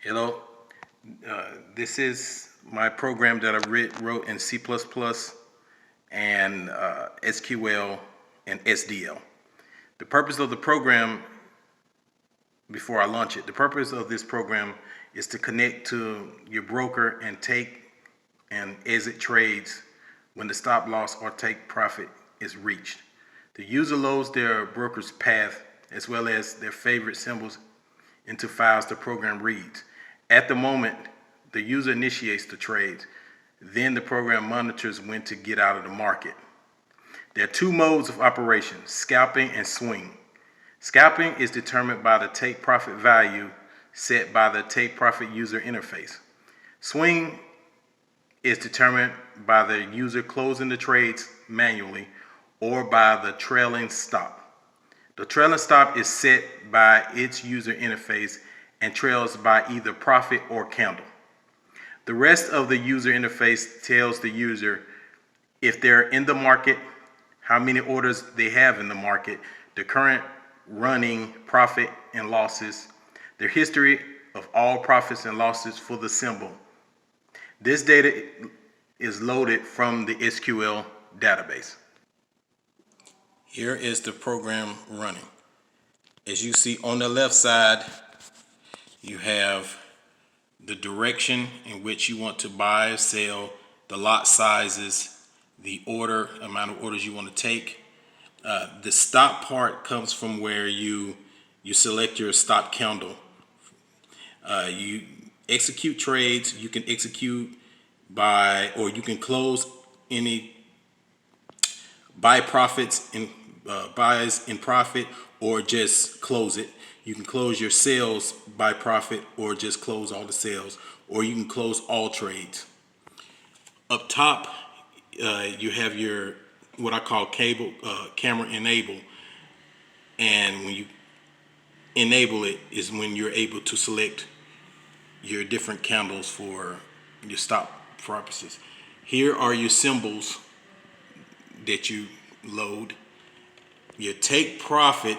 Hello, this is my program that I wrote in C++ and SQL and SDL. The purpose of the program, before I launch it, the purpose of this program is to connect to your broker and take and exit trades when the stop loss or take profit is reached. The user loads their broker's path as well as their favorite symbols into files the program reads. At the moment, the user initiates the trades. Then the program monitors when to get out of the market. There are two modes of operation, scalping and swing. Scalping is determined by the take profit value set by the take profit user interface. Swing is determined by the user closing the trades manually or by the trailing stop. The trailing stop is set by its user interface and trails by either profit or candle. The rest of the user interface tells the user if they're in the market, how many orders they have in the market, the current running profit and losses, their history of all profits and losses for the symbol. This data is loaded from the SQL database. Here is the program running. As you see on the left side, you have the direction in which you want to buy or sell, the lot sizes, the amount of orders you want to take. The stop part comes from where you select your stop candle. You execute trades. You can execute or you can close any buy profits and buys in profit or just close it. You can close your sales by profit or just close all the sales, or you can close all trades. Up top, you have your what I call camera enable, and when you enable it is when you're able to select your different candles for your stop purposes. Here are your symbols that you load. Your take profit,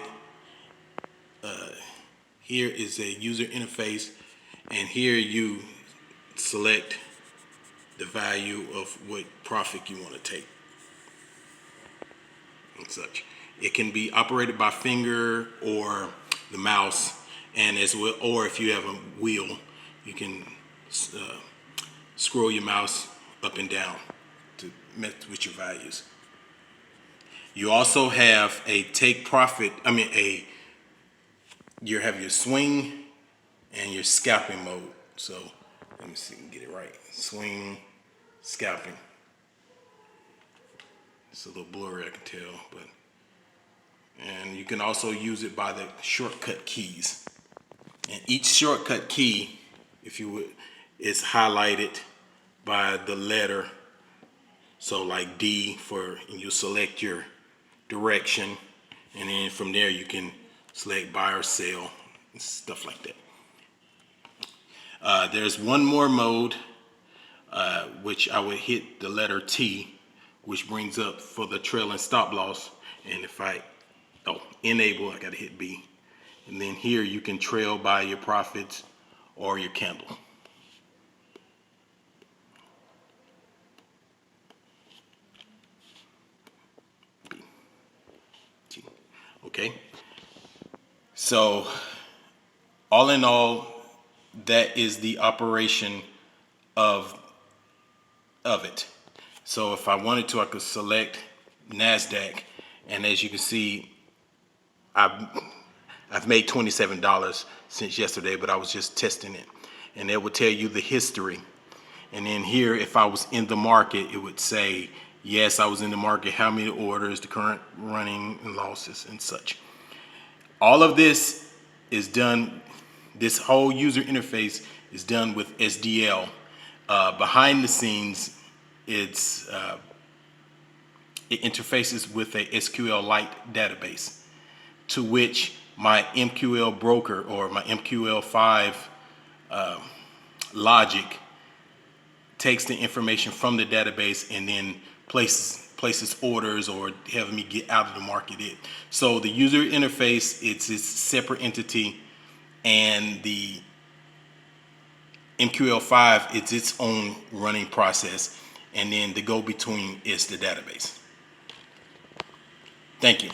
here is a user interface, and here you select the value of what profit you want to take and such. It can be operated by finger or the mouse, and as well, or if you have a wheel, you can scroll your mouse up and down to mess with your values. You also have a take profit, you have your swing and your scalping mode. So let me see if I can get it right. Swing, scalping. It's a little blurry, I can tell, and you can also use it by the shortcut keys. And each shortcut key, if you would, is highlighted by the letter. So like D and you select your direction, and then from there you can select buy or sell and stuff like that. There's one more mode, which I would hit the letter T, which brings up for the trailing stop loss. And if I enable, I gotta hit B. And then here you can trail by your profits or your candle. Okay, so all in all, that is the operation of it. So if I wanted to, I could select NASDAQ, and as you can see, I've made $27 since yesterday, but I was just testing it, and it would tell you the history. And then here, if I was in the market, it would say, yes, I was in the market, how many orders, the current running and losses and such. All of this is done, this whole user interface is done with SDL. Behind the scenes, it interfaces with a SQLite database, to which my MQL broker or my MQL5 logic takes the information from the database and then places orders or having me get out of the market. So the user interface, it's a separate entity, and the MQL5 is its own running process, and then the go-between is the database. Thank you.